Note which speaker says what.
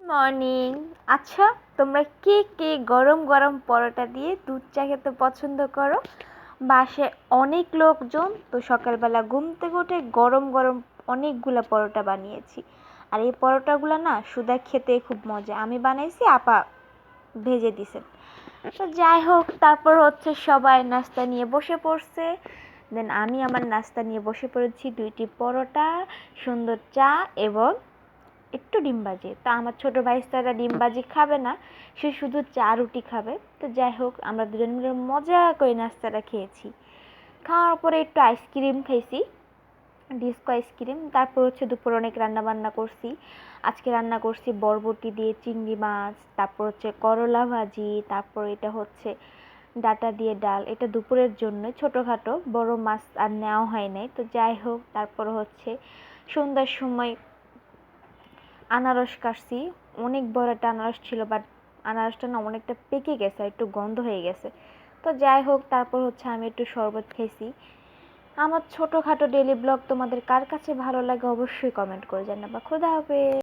Speaker 1: Morning. আচ্ছা, তোমরা কে কে গরম গরম পরোটা দিয়ে দুধ চা খেতে পছন্দ করো? বাসায় অনেক লোকজন, তো সকালবেলা ঘুম থেকে উঠে গরম গরম অনেকগুলো পরোটা বানিয়েছি। আর এই পরোটাগুলো না সুদা খেতে খুব মজা। আমি বানাইছি, আপা ভেজে দিছেন। তো যাই হোক, তারপর হচ্ছে সবাই নাস্তা নিয়ে বসে পড়ছে। দেন আমি আমার নাস্তা নিয়ে বসে পড়েছি, 2টি পরোটা, সুন্দর চা এবং একটু ডিম ভাজি। তা আমার ছোট ভাইস্তারা ডিম ভাজি খাবে না, সে শুধু চা রুটি খাবে। তো যাই হোক, আমরা দুজন মিলে মজা করে নাস্তাটা খেয়েছি। খাওয়ার পরে একটু আইসক্রিম খাইছি, ডিস্কো আইসক্রিম। তারপর হচ্ছে দুপুরে অনেক রান্না বান্না করছি। আজকে রান্না করছি বরবটি দিয়ে চিংড়ি মাছ, তারপর হচ্ছে করলা ভাজি, তারপর এটা হচ্ছে ডাটা দিয়ে ডাল। এটা দুপুরের জন্য ছোটোখাটো, বড় মাছ আর নেওয়া হয় নাই। তো যাই হোক, তারপর হচ্ছে সন্ধ্যার সময় আনারস কাটছি। অনেক বড় একটা আনারস ছিল, বাট আনারসটা না অনেকটা পেকে গেছে, একটু গন্ধ হয়ে গেছে। তো যাই হোক, তারপর হচ্ছে আমি একটু শরবত খেয়েছি। আমার ছোটোখাটো ডেইলি ব্লগ তোমাদের কার কাছে ভালো লাগে অবশ্যই কমেন্ট করে জানাবা। খোদা হাফেজ।